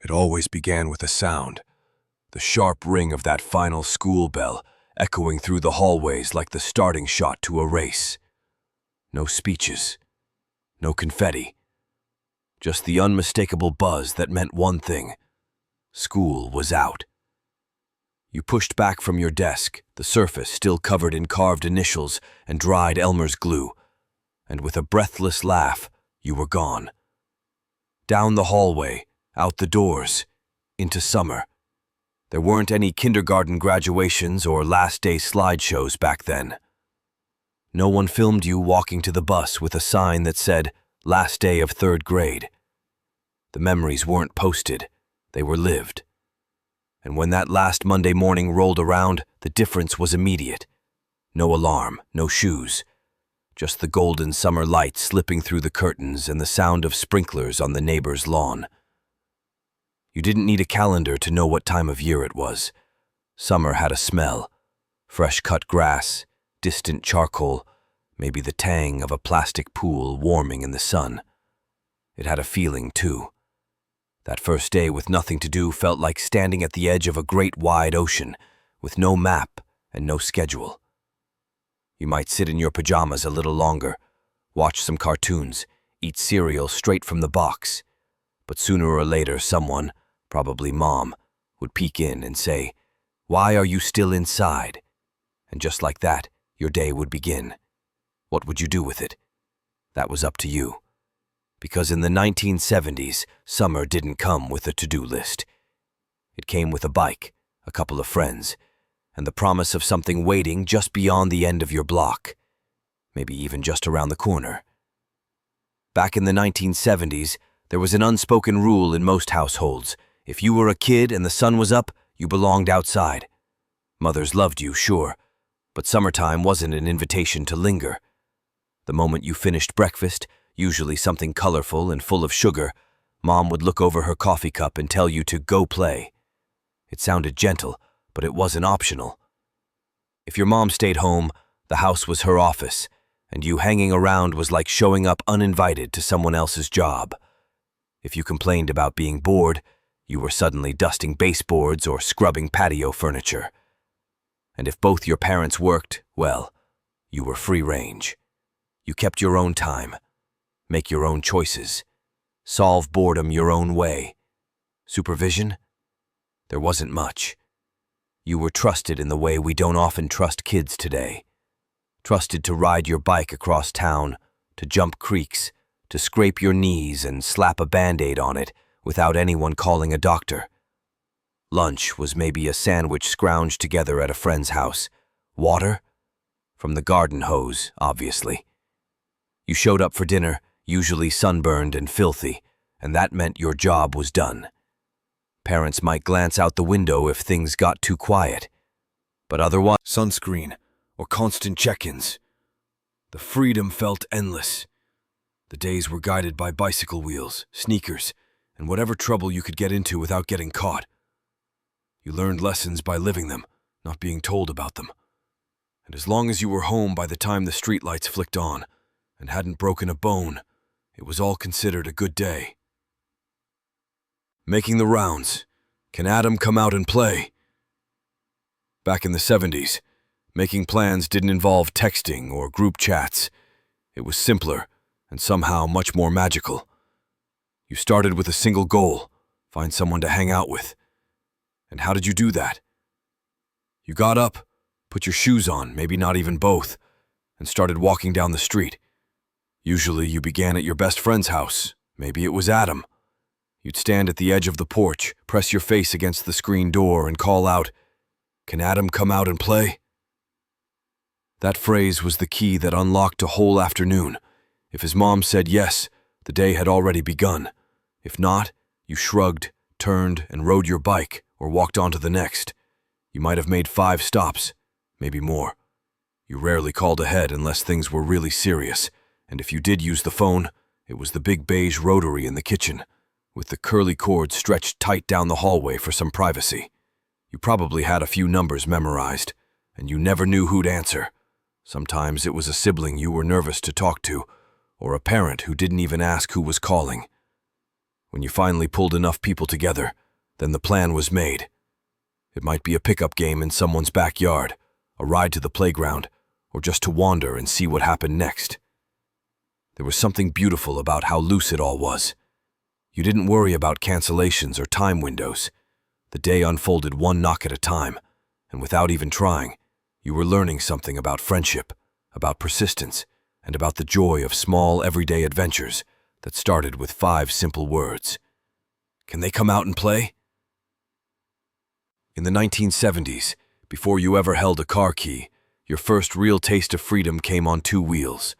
It always began with a sound, the sharp ring of that final school bell echoing through the hallways like the starting shot to a race. No speeches, no confetti, just the unmistakable buzz that meant one thing: school was out. You pushed back from your desk, the surface still covered in carved initials and dried Elmer's glue, and with a breathless laugh, you were gone. Down the hallway, out the doors, into summer. There weren't any kindergarten graduations or last day slideshows back then. No one filmed you walking to the bus with a sign that said, "Last day of third grade." The memories weren't posted, they were lived. And when that last Monday morning rolled around, the difference was immediate. No alarm, no shoes, just the golden summer light slipping through the curtains and the sound of sprinklers on the neighbor's lawn. You didn't need a calendar to know what time of year it was. Summer had a smell: fresh-cut grass, distant charcoal, maybe the tang of a plastic pool warming in the sun. It had a feeling, too. That first day with nothing to do felt like standing at the edge of a great wide ocean, with no map and no schedule. You might sit in your pajamas a little longer, watch some cartoons, eat cereal straight from the box. But sooner or later someone, probably Mom, would peek in and say, "Why are you still inside?" And just like that, your day would begin. What would you do with it? That was up to you. Because in the 1970s, summer didn't come with a to-do list. It came with a bike, a couple of friends, and the promise of something waiting just beyond the end of your block, maybe even just around the corner. Back in the 1970s, there was an unspoken rule in most households: if you were a kid and the sun was up, you belonged outside. Mothers loved you, sure, but summertime wasn't an invitation to linger. The moment you finished breakfast, usually something colorful and full of sugar, Mom would look over her coffee cup and tell you to go play. It sounded gentle, but it wasn't optional. If your mom stayed home, the house was her office, and you hanging around was like showing up uninvited to someone else's job. If you complained about being bored, you were suddenly dusting baseboards or scrubbing patio furniture. And if both your parents worked, well, you were free range. You kept your own time, make your own choices, solve boredom your own way. Supervision? There wasn't much. You were trusted in the way we don't often trust kids today. Trusted to ride your bike across town, to jump creeks, to scrape your knees and slap a Band-Aid on it without anyone calling a doctor. Lunch was maybe a sandwich scrounged together at a friend's house. Water? From the garden hose, obviously. You showed up for dinner, usually sunburned and filthy, and that meant your job was done. Parents might glance out the window if things got too quiet, but otherwise, sunscreen or constant check-ins. The freedom felt endless. The days were guided by bicycle wheels, sneakers, and whatever trouble you could get into without getting caught. You learned lessons by living them, not being told about them. And as long as you were home by the time the streetlights flicked on and hadn't broken a bone, it was all considered a good day. Making the rounds. Can Adam come out and play? Back in the 70s, making plans didn't involve texting or group chats. It was simpler and somehow much more magical. You started with a single goal: find someone to hang out with. And how did you do that? You got up, put your shoes on, maybe not even both, and started walking down the street. Usually you began at your best friend's house. Maybe it was Adam. You'd stand at the edge of the porch, press your face against the screen door, and call out, "Can Adam come out and play?" That phrase was the key that unlocked a whole afternoon. If his mom said yes, the day had already begun. If not, you shrugged, turned, and rode your bike, or walked on to the next. You might have made 5 stops, maybe more. You rarely called ahead unless things were really serious, and if you did use the phone, it was the big beige rotary in the kitchen, with the curly cord stretched tight down the hallway for some privacy. You probably had a few numbers memorized, and you never knew who'd answer. Sometimes it was a sibling you were nervous to talk to, or a parent who didn't even ask who was calling. When you finally pulled enough people together, then the plan was made. It might be a pickup game in someone's backyard, a ride to the playground, or just to wander and see what happened next. There was something beautiful about how loose it all was. You didn't worry about cancellations or time windows. The day unfolded one knock at a time, and without even trying, you were learning something about friendship, about persistence, and about the joy of small, everyday adventures that started with 5 simple words. Can they come out and play? In the 1970s, before you ever held a car key, your first real taste of freedom came on 2 wheels.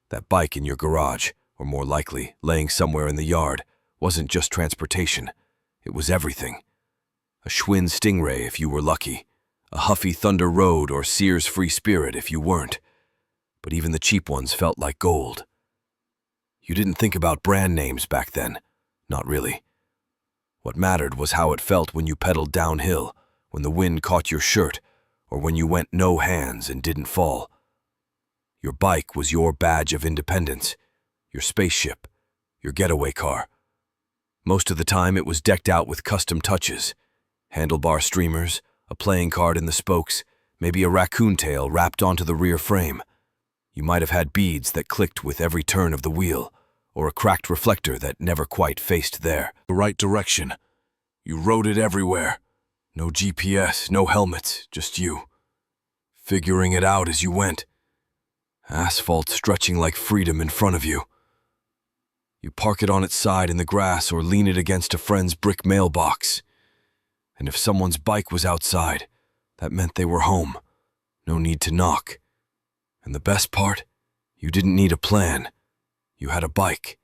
That bike in your garage, or more likely, laying somewhere in the yard, wasn't just transportation. It was everything. A Schwinn Stingray if you were lucky, a Huffy Thunder Road or Sears Free Spirit if you weren't. But even the cheap ones felt like gold. You didn't think about brand names back then. Not really. What mattered was how it felt when you pedaled downhill, when the wind caught your shirt, or when you went no hands and didn't fall. Your bike was your badge of independence, your spaceship, your getaway car. Most of the time it was decked out with custom touches, handlebar streamers, a playing card in the spokes, maybe a raccoon tail wrapped onto the rear frame. You might have had beads that clicked with every turn of the wheel, or a cracked reflector that never quite faced there. The right direction. You rode it everywhere. No GPS, no helmets, just you. Figuring it out as you went. Asphalt stretching like freedom in front of you. You park it on its side in the grass or lean it against a friend's brick mailbox. And if someone's bike was outside, that meant they were home. No need to knock. And the best part? You didn't need a plan. You had a bike.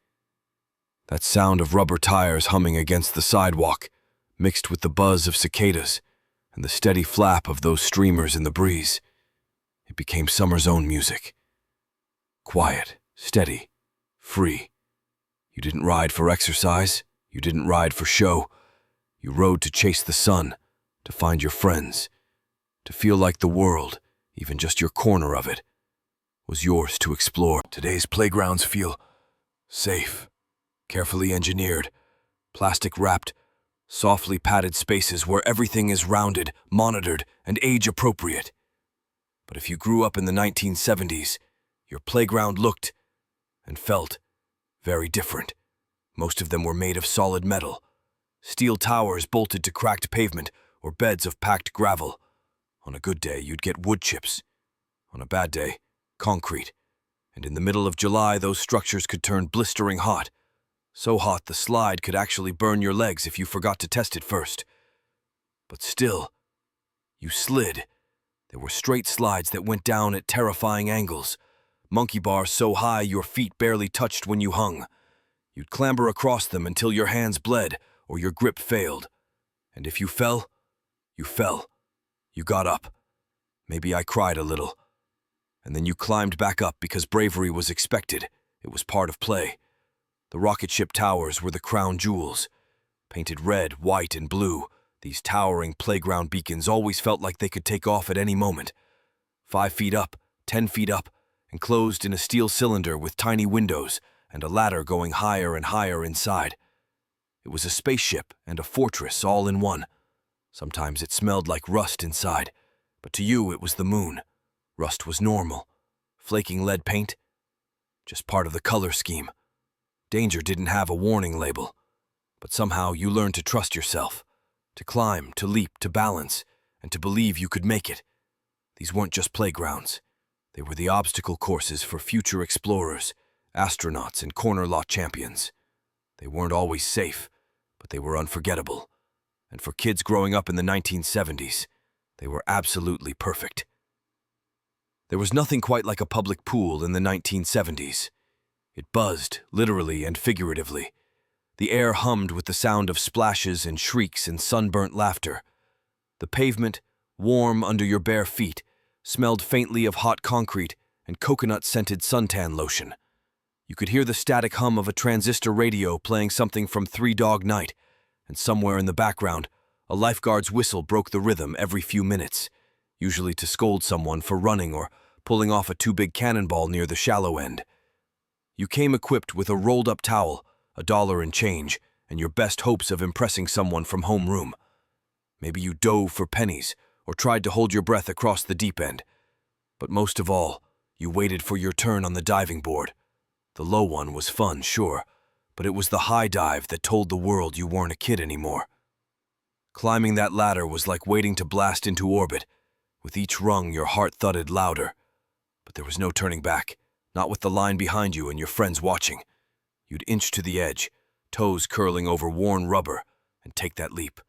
That sound of rubber tires humming against the sidewalk, mixed with the buzz of cicadas and the steady flap of those streamers in the breeze. It became summer's own music. Quiet, steady, free. You didn't ride for exercise. You didn't ride for show. You rode to chase the sun, to find your friends, to feel like the world, even just your corner of it, was yours to explore. Today's playgrounds feel safe, carefully engineered, plastic-wrapped, softly padded spaces where everything is rounded, monitored, and age-appropriate. But if you grew up in the 1970s, your playground looked and felt very different. Most of them were made of solid metal, steel towers bolted to cracked pavement or beds of packed gravel. On a good day, you'd get wood chips. On a bad day, concrete. And in the middle of July, those structures could turn blistering hot. So hot the slide could actually burn your legs if you forgot to test it first. But still, you slid. There were straight slides that went down at terrifying angles. Monkey bars so high your feet barely touched when you hung. You'd clamber across them until your hands bled or your grip failed. And if you fell, you fell. You got up. Maybe I cried a little. And then you climbed back up because bravery was expected. It was part of play. The rocket ship towers were the crown jewels. Painted red, white, and blue, these towering playground beacons always felt like they could take off at any moment. 5 feet up, 10 feet up, enclosed in a steel cylinder with tiny windows and a ladder going higher and higher inside. It was a spaceship and a fortress all in one. Sometimes it smelled like rust inside, but to you it was the moon. Rust was normal. Flaking lead paint? Just part of the color scheme. Danger didn't have a warning label. But somehow you learned to trust yourself, to climb, to leap, to balance, and to believe you could make it. These weren't just playgrounds. They were the obstacle courses for future explorers, astronauts, and corner lot champions. They weren't always safe, but they were unforgettable. And for kids growing up in the 1970s, they were absolutely perfect. There was nothing quite like a public pool in the 1970s. It buzzed, literally and figuratively. The air hummed with the sound of splashes and shrieks and sunburnt laughter. The pavement, warm under your bare feet, smelled faintly of hot concrete and coconut-scented suntan lotion. You could hear the static hum of a transistor radio playing something from Three Dog Night, and somewhere in the background, a lifeguard's whistle broke the rhythm every few minutes, usually to scold someone for running or pulling off a too big cannonball near the shallow end. You came equipped with a rolled-up towel, $1 in change, and your best hopes of impressing someone from homeroom. Maybe you dove for pennies or tried to hold your breath across the deep end. But most of all, you waited for your turn on the diving board. The low one was fun, sure, but it was the high dive that told the world you weren't a kid anymore. Climbing that ladder was like waiting to blast into orbit. With each rung, your heart thudded louder. But there was no turning back, not with the line behind you and your friends watching. You'd inch to the edge, toes curling over worn rubber, and take that leap.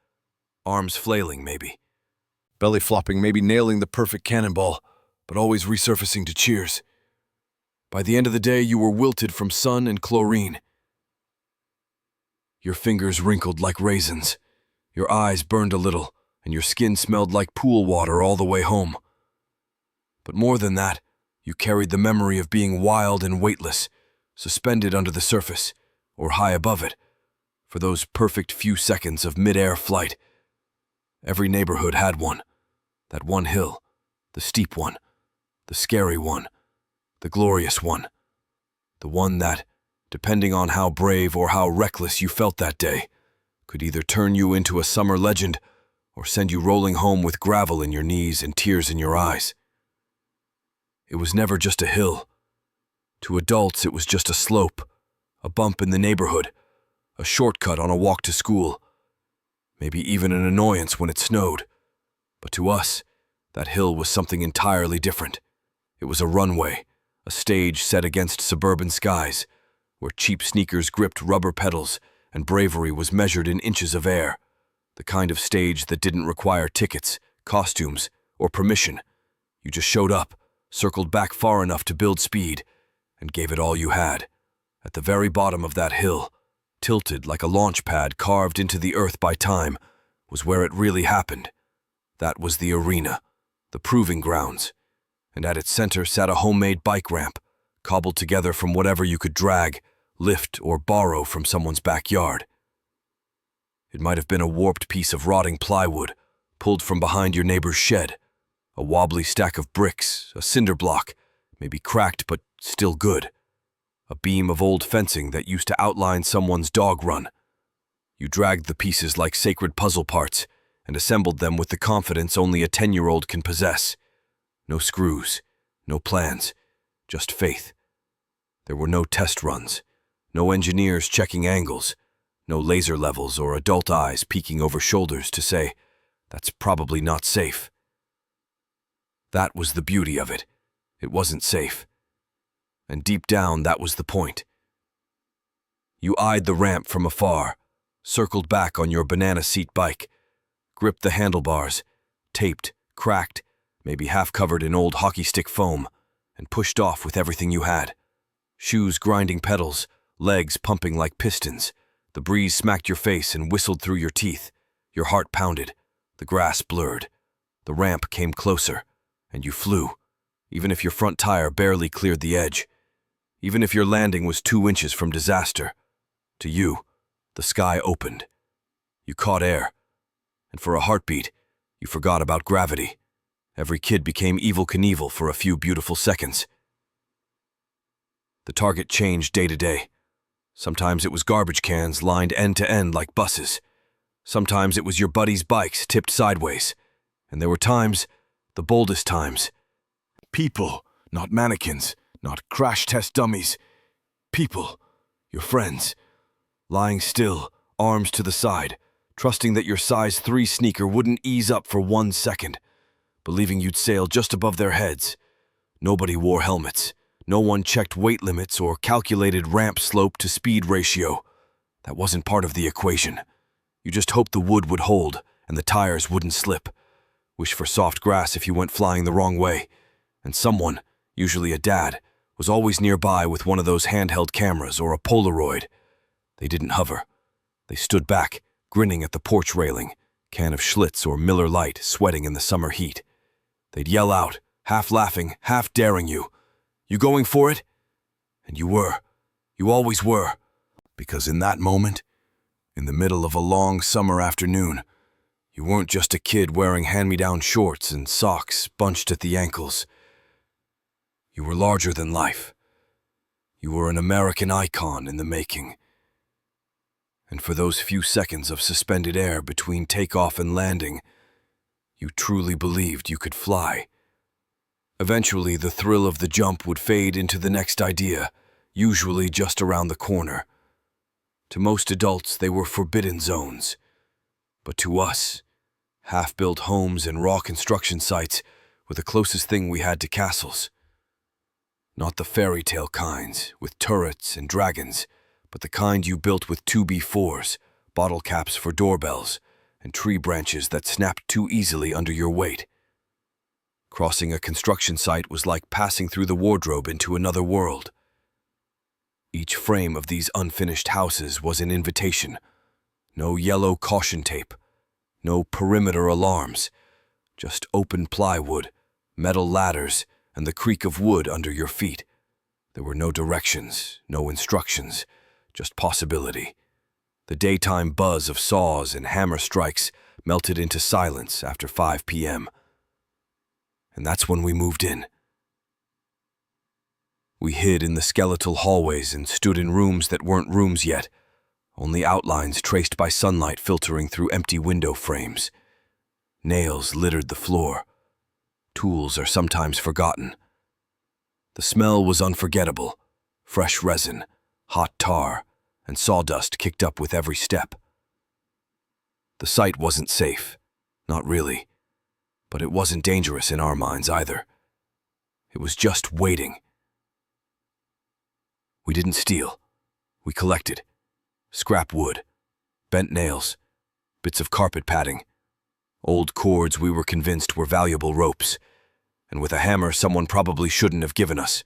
Arms flailing, maybe. Belly flopping, maybe nailing the perfect cannonball, but always resurfacing to cheers. By the end of the day, you were wilted from sun and chlorine. Your fingers wrinkled like raisins. Your eyes burned a little, and your skin smelled like pool water all the way home. But more than that, you carried the memory of being wild and weightless, suspended under the surface, or high above it, for those perfect few seconds of mid-air flight. Every neighborhood had one. That one hill, the steep one, the scary one, the glorious one. The one that, depending on how brave or how reckless you felt that day, could either turn you into a summer legend or send you rolling home with gravel in your knees and tears in your eyes. It was never just a hill. To adults, it was just a slope, a bump in the neighborhood, a shortcut on a walk to school, maybe even an annoyance when it snowed. But to us, that hill was something entirely different. It was a runway, a stage set against suburban skies, where cheap sneakers gripped rubber pedals and bravery was measured in inches of air, the kind of stage that didn't require tickets, costumes, or permission. You just showed up, circled back far enough to build speed, and gave it all you had. At the very bottom of that hill, tilted like a launch pad carved into the earth by time, was where it really happened. That was the arena, the proving grounds, and at its center sat a homemade bike ramp, cobbled together from whatever you could drag, lift, or borrow from someone's backyard. It might have been a warped piece of rotting plywood, pulled from behind your neighbor's shed, a wobbly stack of bricks, a cinder block, maybe cracked but still good, a beam of old fencing that used to outline someone's dog run. You dragged the pieces like sacred puzzle parts and assembled them with the confidence only a 10-year-old can possess. No screws, no plans, just faith. There were no test runs, no engineers checking angles, no laser levels or adult eyes peeking over shoulders to say, "That's probably not safe." That was the beauty of it. It wasn't safe. And deep down, that was the point. You eyed the ramp from afar, circled back on your banana seat bike, gripped the handlebars, taped, cracked, maybe half covered in old hockey stick foam, and pushed off with everything you had. Shoes grinding pedals, legs pumping like pistons. The breeze smacked your face and whistled through your teeth. Your heart pounded. The grass blurred. The ramp came closer, and you flew, even if your front tire barely cleared the edge. Even if your landing was 2 inches from disaster. To you, the sky opened. You caught air, and for a heartbeat, you forgot about gravity. Every kid became Evel Knievel for a few beautiful seconds. The target changed day to day. Sometimes it was garbage cans lined end to end like buses. Sometimes it was your buddies' bikes tipped sideways. And there were times, the boldest times. People, not mannequins, not crash test dummies. People, your friends, lying still, arms to the side, trusting that your size 3 sneaker wouldn't ease up for 1 second, believing you'd sail just above their heads. Nobody wore helmets. No one checked weight limits or calculated ramp slope to speed ratio. That wasn't part of the equation. You just hoped the wood would hold and the tires wouldn't slip. Wish for soft grass if you went flying the wrong way. And someone, usually a dad, was always nearby with one of those handheld cameras or a Polaroid. They didn't hover. They stood back, grinning at the porch railing, can of Schlitz or Miller Lite sweating in the summer heat. They'd yell out, half laughing, half daring you, "You going for it?" And you were. You always were. Because in that moment, in the middle of a long summer afternoon, you weren't just a kid wearing hand-me-down shorts and socks bunched at the ankles. You were larger than life. You were an American icon in the making. And for those few seconds of suspended air between takeoff and landing, you truly believed you could fly. Eventually, the thrill of the jump would fade into the next idea, usually just around the corner. To most adults, they were forbidden zones. But to us, half-built homes and raw construction sites were the closest thing we had to castles. Not the fairy tale kinds, with turrets and dragons, but the kind you built with 2x4s, bottle caps for doorbells, and tree branches that snapped too easily under your weight. Crossing a construction site was like passing through the wardrobe into another world. Each frame of these unfinished houses was an invitation. No yellow caution tape, no perimeter alarms, just open plywood, metal ladders, and the creak of wood under your feet. There were no directions, no instructions, just possibility. The daytime buzz of saws and hammer strikes melted into silence after 5 p.m. And that's when we moved in. We hid in the skeletal hallways and stood in rooms that weren't rooms yet, only outlines traced by sunlight filtering through empty window frames. Nails littered the floor. Tools are sometimes forgotten. The smell was unforgettable. Fresh resin, hot tar, and sawdust kicked up with every step. The site wasn't safe. Not really. But it wasn't dangerous in our minds either. It was just waiting. We didn't steal. We collected. Scrap wood, bent nails, bits of carpet padding, old cords we were convinced were valuable ropes, and with a hammer someone probably shouldn't have given us,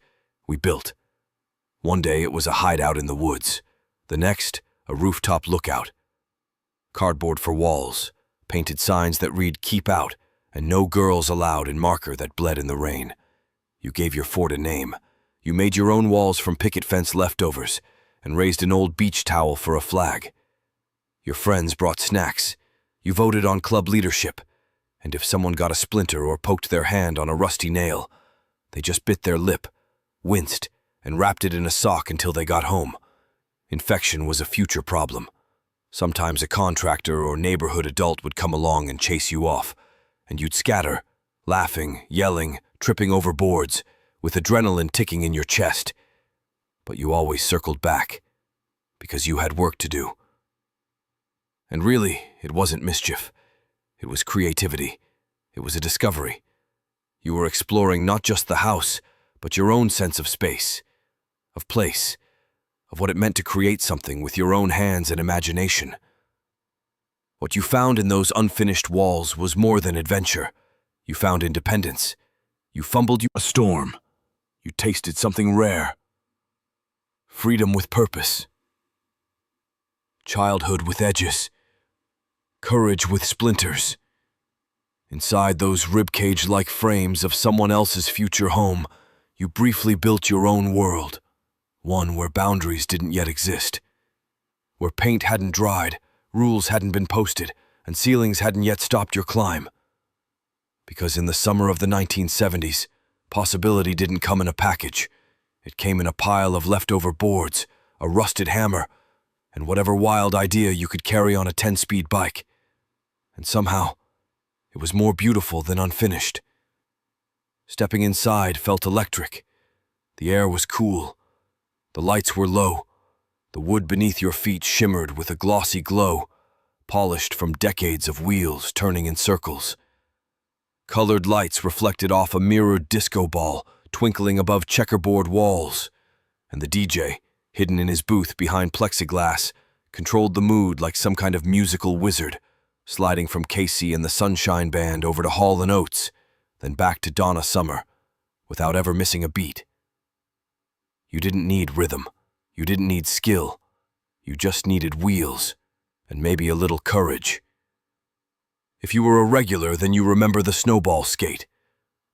we built. One day it was a hideout in the woods, the next, a rooftop lookout. Cardboard for walls, painted signs that read "Keep Out" and "No Girls Allowed" in marker that bled in the rain. You gave your fort a name. You made your own walls from picket fence leftovers, and raised an old beach towel for a flag. Your friends brought snacks. You voted on club leadership, and if someone got a splinter or poked their hand on a rusty nail, they just bit their lip, winced, and wrapped it in a sock until they got home. Infection was a future problem. Sometimes a contractor or neighborhood adult would come along and chase you off, and you'd scatter, laughing, yelling, tripping over boards, with adrenaline ticking in your chest. But you always circled back, because you had work to do. And really, it wasn't mischief. It was creativity. It was a discovery. You were exploring not just the house, but your own sense of space, of place, of what it meant to create something with your own hands and imagination. What you found in those unfinished walls was more than adventure. You found independence. You fumbled a storm. You tasted something rare. Freedom with purpose. Childhood with edges. Courage with splinters. Inside those ribcage-like frames of someone else's future home, you briefly built your own world. One where boundaries didn't yet exist. Where paint hadn't dried, rules hadn't been posted, and ceilings hadn't yet stopped your climb. Because in the summer of the 1970s, possibility didn't come in a package. It came in a pile of leftover boards, a rusted hammer, and whatever wild idea you could carry on a 10-speed bike. And somehow, it was more beautiful than unfinished. Stepping inside felt electric. The air was cool. The lights were low. The wood beneath your feet shimmered with a glossy glow, polished from decades of wheels turning in circles. Colored lights reflected off a mirrored disco ball twinkling above checkerboard walls, and the DJ, hidden in his booth behind plexiglass, controlled the mood like some kind of musical wizard, sliding from Casey and the Sunshine Band over to Hall & Oates, then back to Donna Summer, without ever missing a beat. You didn't need rhythm. You didn't need skill. You just needed wheels, and maybe a little courage. If you were a regular, then you remember the snowball skate,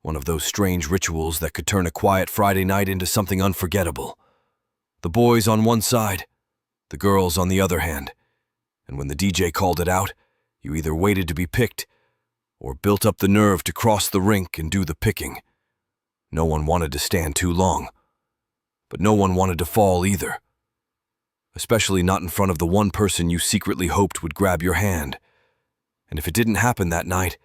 one of those strange rituals that could turn a quiet Friday night into something unforgettable. The boys on one side, the girls on the other hand, and when the DJ called it out, you either waited to be picked or built up the nerve to cross the rink and do the picking. No one wanted to stand too long, but no one wanted to fall either. A especially not in front of the one person you secretly hoped would grab your hand. And if it didn't happen that night,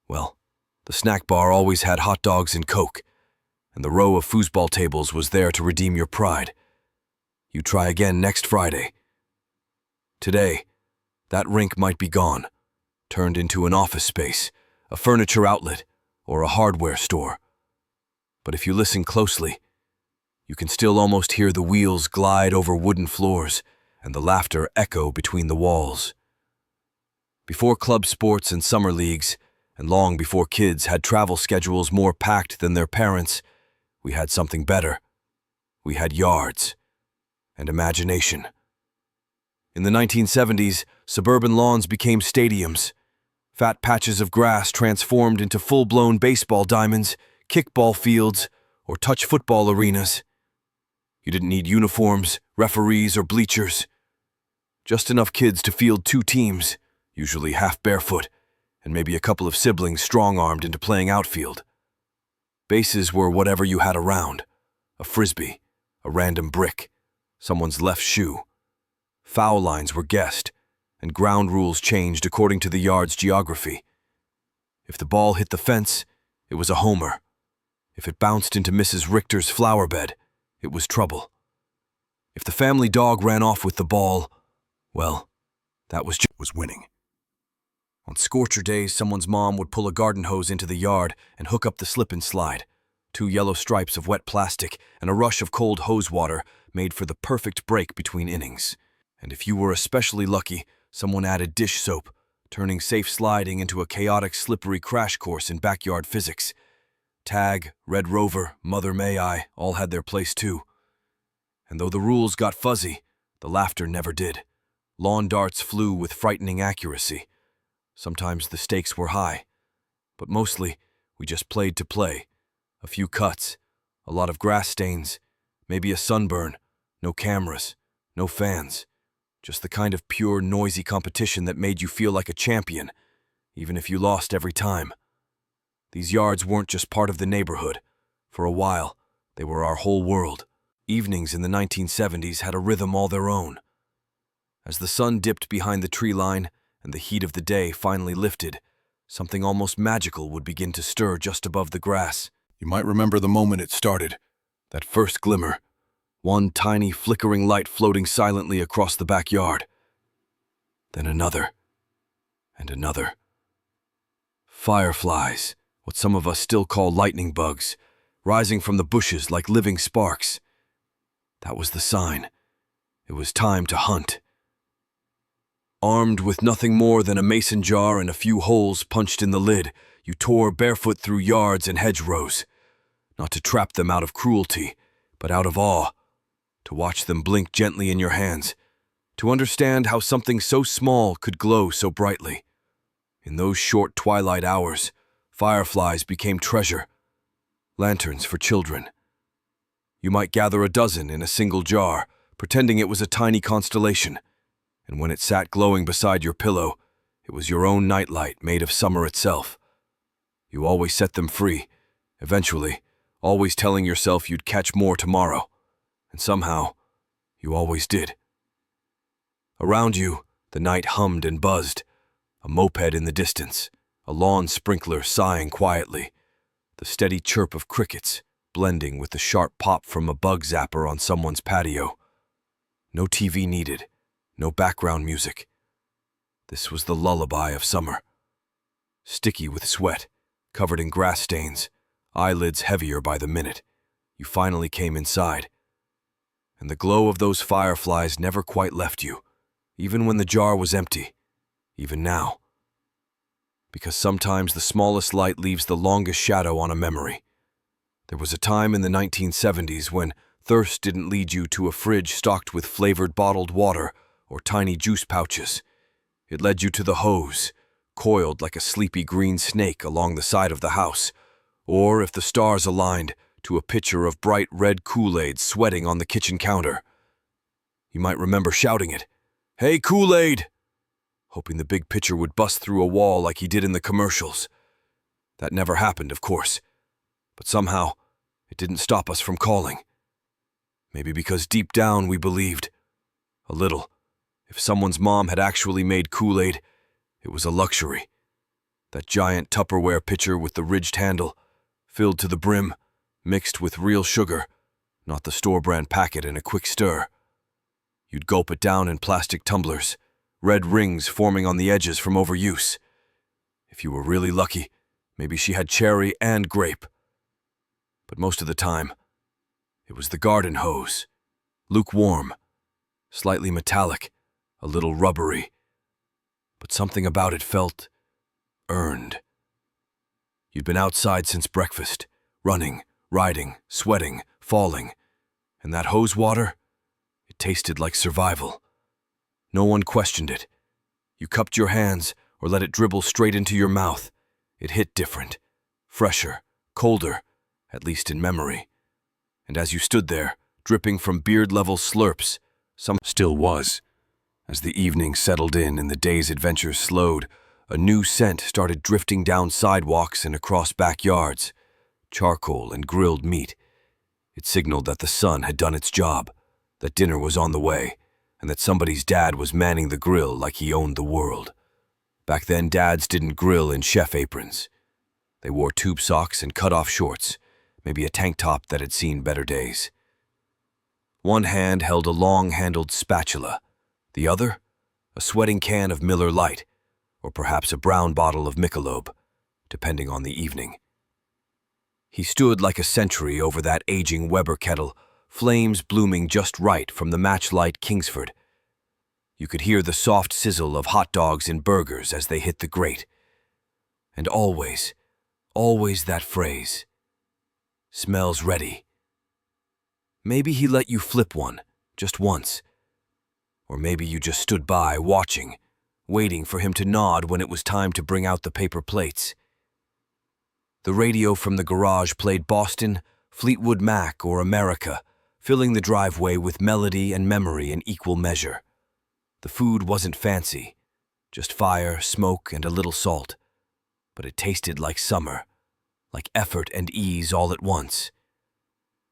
well, the snack bar always had hot dogs and Coke, and the row of foosball tables was there to redeem your pride. You try again next Friday. Today, that rink might be gone, turned into an office space, a furniture outlet, or a hardware store. But if you listen closely, you can still almost hear the wheels glide over wooden floors and the laughter echo between the walls. Before club sports and summer leagues, and long before kids had travel schedules more packed than their parents, we had something better. We had yards and imagination. In the 1970s, suburban lawns became stadiums. Fat patches of grass transformed into full-blown baseball diamonds, kickball fields, or touch football arenas. You didn't need uniforms, referees, or bleachers. Just enough kids to field two teams, usually half barefoot, and maybe a couple of siblings strong-armed into playing outfield. Bases were whatever you had around: a frisbee, a random brick, someone's left shoe. Foul lines were guessed, and ground rules changed according to the yard's geography. If the ball hit the fence, it was a homer. If it bounced into Mrs. Richter's flower bed, it was trouble. If the family dog ran off with the ball, well, that was winning. On scorcher days, someone's mom would pull a garden hose into the yard and hook up the slip and slide. 2 yellow stripes of wet plastic and a rush of cold hose water made for the perfect break between innings. And if you were especially lucky, someone added dish soap, turning safe sliding into a chaotic, slippery crash course in backyard physics. Tag, Red Rover, Mother May I all had their place too. And though the rules got fuzzy, the laughter never did. Lawn darts flew with frightening accuracy. Sometimes the stakes were high, but mostly we just played to play. A few cuts, a lot of grass stains, maybe a sunburn, no cameras, no fans. Just the kind of pure, noisy competition that made you feel like a champion, even if you lost every time. These yards weren't just part of the neighborhood. For a while, they were our whole world. Evenings in the 1970s had a rhythm all their own. As the sun dipped behind the tree line and the heat of the day finally lifted, something almost magical would begin to stir just above the grass. You might remember the moment it started, that first glimmer, one tiny flickering light floating silently across the backyard. Then another, and another. Fireflies, what some of us still call lightning bugs, rising from the bushes like living sparks. That was the sign. It was time to hunt. Armed with nothing more than a mason jar and a few holes punched in the lid, you tore barefoot through yards and hedgerows, not to trap them out of cruelty, but out of awe, to watch them blink gently in your hands, to understand how something so small could glow so brightly. In those short twilight hours, fireflies became treasure, lanterns for children. You might gather a dozen in a single jar, pretending it was a tiny constellation, and when it sat glowing beside your pillow, it was your own nightlight made of summer itself. You always set them free, eventually, always telling yourself you'd catch more tomorrow, and somehow, you always did. Around you, the night hummed and buzzed, a moped in the distance, a lawn sprinkler sighing quietly, the steady chirp of crickets blending with the sharp pop from a bug zapper on someone's patio. No TV needed, no background music. This was the lullaby of summer. Sticky with sweat, covered in grass stains, eyelids heavier by the minute, you finally came inside. And the glow of those fireflies never quite left you, even when the jar was empty, even now. Because sometimes the smallest light leaves the longest shadow on a memory. There was a time in the 1970s when thirst didn't lead you to a fridge stocked with flavored bottled water or tiny juice pouches. It led you to the hose, coiled like a sleepy green snake along the side of the house, or, if the stars aligned, to a pitcher of bright red Kool-Aid sweating on the kitchen counter. You might remember shouting it, "Hey, Kool-Aid!" hoping the big pitcher would bust through a wall like he did in the commercials. That never happened, of course, but somehow it didn't stop us from calling. Maybe because deep down we believed A little. If someone's mom had actually made Kool-Aid, it was a luxury. That giant Tupperware pitcher with the ridged handle, filled to the brim, mixed with real sugar, not the store-brand packet in a quick stir. You'd gulp it down in plastic tumblers, red rings forming on the edges from overuse. If you were really lucky, maybe she had cherry and grape. But most of the time, it was the garden hose, lukewarm, slightly metallic, a little rubbery, but something about it felt earned. You'd been outside since breakfast, running, riding, sweating, falling, and that hose water, it tasted like survival. No one questioned it. You cupped your hands or let it dribble straight into your mouth. It hit different, fresher, colder, at least in memory. And as you stood there, dripping from beard-level slurps, some still was. As the evening settled in and the day's adventures slowed, a new scent started drifting down sidewalks and across backyards. Charcoal and grilled meat. It signaled that the sun had done its job, that dinner was on the way, and that somebody's dad was manning the grill like he owned the world. Back then, dads didn't grill in chef aprons. They wore tube socks and cut-off shorts, maybe a tank top that had seen better days. One hand held a long-handled spatula, the other, a sweating can of Miller Lite, or perhaps a brown bottle of Michelob, depending on the evening. He stood like a sentry over that aging Weber kettle, flames blooming just right from the matchlight Kingsford. You could hear the soft sizzle of hot dogs and burgers as they hit the grate. And always, always that phrase, "Smells ready." Maybe he let you flip one, just once. Or maybe you just stood by, watching, waiting for him to nod when it was time to bring out the paper plates. The radio from the garage played Boston, Fleetwood Mac, or America, filling the driveway with melody and memory in equal measure. The food wasn't fancy, just fire, smoke, and a little salt. But it tasted like summer, like effort and ease all at once.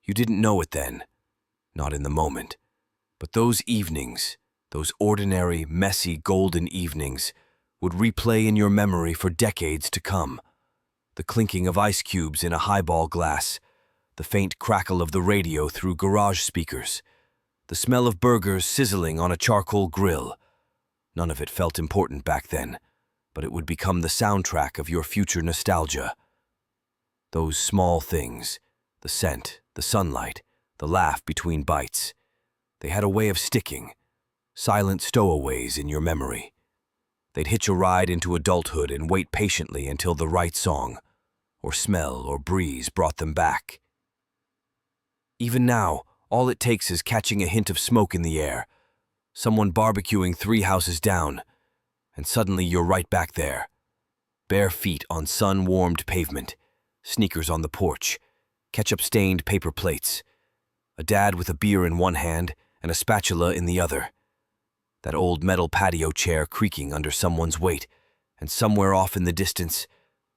You didn't know it then, not in the moment. But those evenings, those ordinary, messy, golden evenings, would replay in your memory for decades to come. The clinking of ice cubes in a highball glass, the faint crackle of the radio through garage speakers, the smell of burgers sizzling on a charcoal grill. None of it felt important back then, but it would become the soundtrack of your future nostalgia. Those small things, the scent, the sunlight, the laugh between bites, they had a way of sticking, silent stowaways in your memory. They'd hitch a ride into adulthood and wait patiently until the right song, or smell or breeze brought them back. Even now, all it takes is catching a hint of smoke in the air, someone barbecuing 3 houses down, and suddenly you're right back there. Bare feet on sun-warmed pavement, sneakers on the porch, ketchup-stained paper plates, a dad with a beer in one hand and a spatula in the other. That old metal patio chair creaking under someone's weight, and somewhere off in the distance,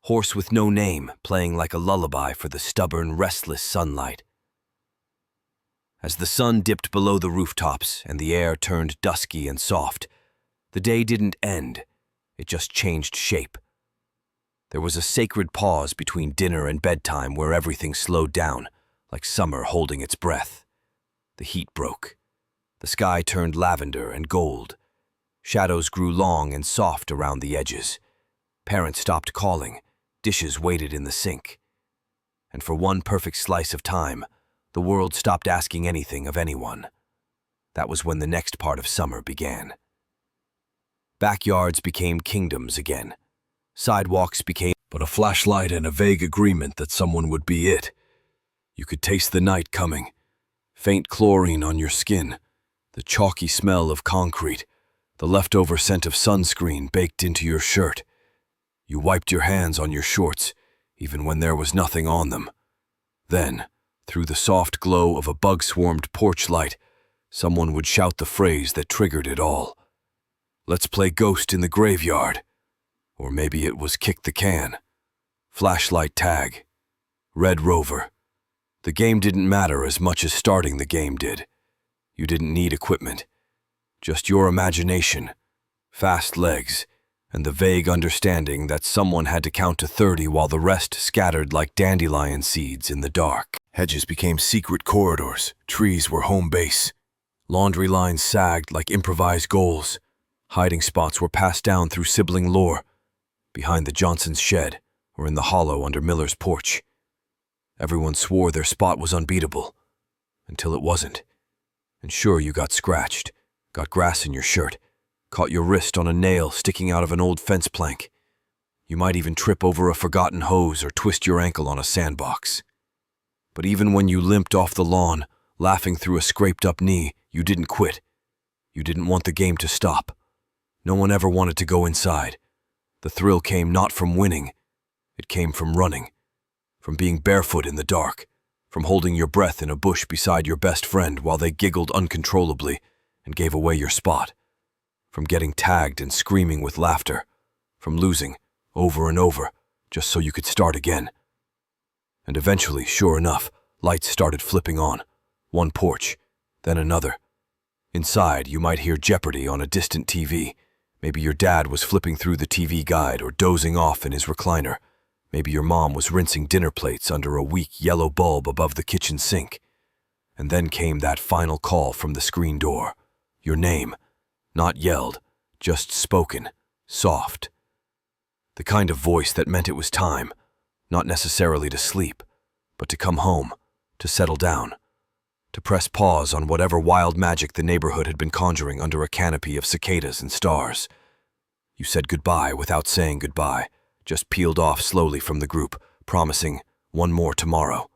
horse with no name playing like a lullaby for the stubborn, restless sunlight. As the sun dipped below the rooftops and the air turned dusky and soft, the day didn't end, it just changed shape. There was a sacred pause between dinner and bedtime where everything slowed down, like summer holding its breath. The heat broke. The sky turned lavender and gold. Shadows grew long and soft around the edges. Parents stopped calling. Dishes waited in the sink. And for one perfect slice of time, the world stopped asking anything of anyone. That was when the next part of summer began. Backyards became kingdoms again. Sidewalks became but a flashlight and a vague agreement that someone would be it. You could taste the night coming. Faint chlorine on your skin, the chalky smell of concrete, the leftover scent of sunscreen baked into your shirt. You wiped your hands on your shorts, even when there was nothing on them. Then, through the soft glow of a bug-swarmed porch light, someone would shout the phrase that triggered it all. "Let's play ghost in the graveyard." Or maybe it was kick the can. Flashlight tag. Red Rover. The game didn't matter as much as starting the game did. You didn't need equipment. Just your imagination, fast legs, and the vague understanding that someone had to count to 30 while the rest scattered like dandelion seeds in the dark. Hedges became secret corridors, trees were home base. Laundry lines sagged like improvised goals. Hiding spots were passed down through sibling lore, behind the Johnson's shed or in the hollow under Miller's porch. Everyone swore their spot was unbeatable, until it wasn't. And sure, you got scratched, got grass in your shirt, caught your wrist on a nail sticking out of an old fence plank. You might even trip over a forgotten hose or twist your ankle on a sandbox. But even when you limped off the lawn, laughing through a scraped-up knee, you didn't quit. You didn't want the game to stop. No one ever wanted to go inside. The thrill came not from winning. It came from running, from being barefoot in the dark, from holding your breath in a bush beside your best friend while they giggled uncontrollably and gave away your spot, from getting tagged and screaming with laughter, from losing over and over just so you could start again. And eventually, sure enough, lights started flipping on. One porch, then another. Inside, you might hear Jeopardy on a distant TV. Maybe your dad was flipping through the TV guide or dozing off in his recliner. Maybe your mom was rinsing dinner plates under a weak yellow bulb above the kitchen sink. And then came that final call from the screen door. Your name, not yelled, just spoken, soft. The kind of voice that meant it was time, not necessarily to sleep, but to come home, to settle down, to press pause on whatever wild magic the neighborhood had been conjuring under a canopy of cicadas and stars. You said goodbye without saying goodbye, just peeled off slowly from the group, promising one more tomorrow.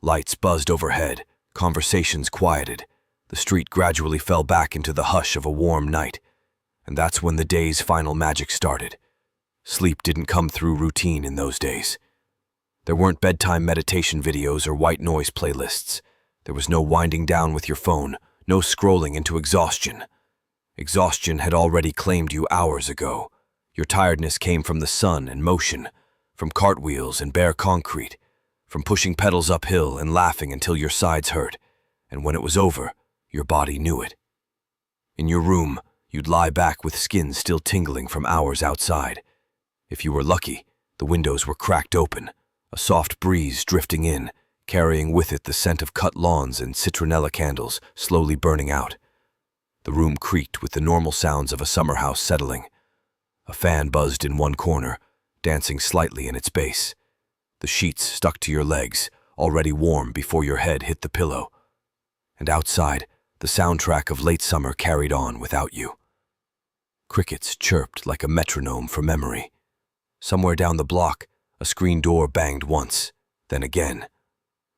Lights buzzed overhead, conversations quieted. The street gradually fell back into the hush of a warm night, and that's when the day's final magic started. Sleep didn't come through routine in those days. There weren't bedtime meditation videos or white noise playlists. There was no winding down with your phone, no scrolling into exhaustion. Exhaustion had already claimed you hours ago. Your tiredness came from the sun and motion, from cartwheels and bare concrete, from pushing pedals uphill and laughing until your sides hurt, and when it was over, your body knew it. In your room, you'd lie back with skin still tingling from hours outside. If you were lucky, the windows were cracked open, a soft breeze drifting in, carrying with it the scent of cut lawns and citronella candles slowly burning out. The room creaked with the normal sounds of a summer house settling. A fan buzzed in one corner, dancing slightly in its base. The sheets stuck to your legs, already warm before your head hit the pillow. And outside, the soundtrack of late summer carried on without you. Crickets chirped like a metronome from memory. Somewhere down the block, a screen door banged once, then again.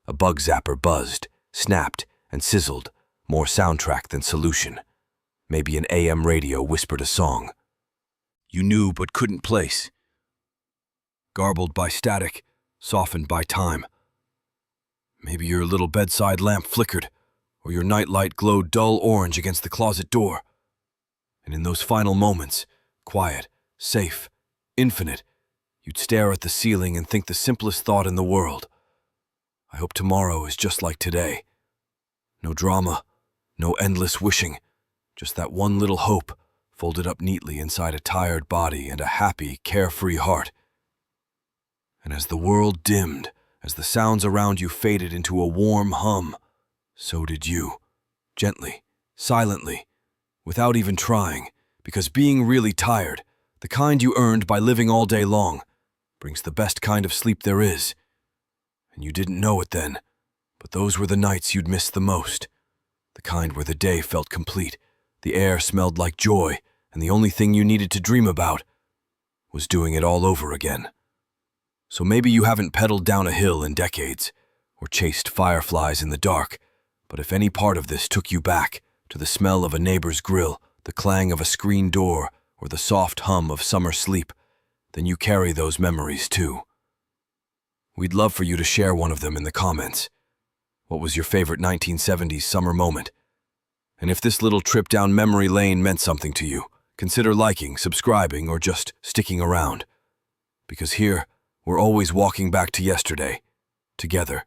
A bug zapper buzzed, snapped, and sizzled, more soundtrack than solution. Maybe an AM radio whispered a song you knew but couldn't place. Garbled by static, softened by time. Maybe your little bedside lamp flickered, or your nightlight glowed dull orange against the closet door. And in those final moments, quiet, safe, infinite, you'd stare at the ceiling and think the simplest thought in the world. I hope tomorrow is just like today. No drama, no endless wishing, just that one little hope folded up neatly inside a tired body and a happy, carefree heart. And as the world dimmed, as the sounds around you faded into a warm hum, so did you, gently, silently, without even trying, because being really tired, the kind you earned by living all day long, brings the best kind of sleep there is. And you didn't know it then, but those were the nights you'd miss the most, the kind where the day felt complete, the air smelled like joy, and the only thing you needed to dream about was doing it all over again. So maybe you haven't pedaled down a hill in decades, or chased fireflies in the dark, but if any part of this took you back to the smell of a neighbor's grill, the clang of a screen door, or the soft hum of summer sleep, then you carry those memories too. We'd love for you to share one of them in the comments. What was your favorite 1970s summer moment? And if this little trip down memory lane meant something to you, consider liking, subscribing, or just sticking around. Because here, we're always walking back to yesterday, together.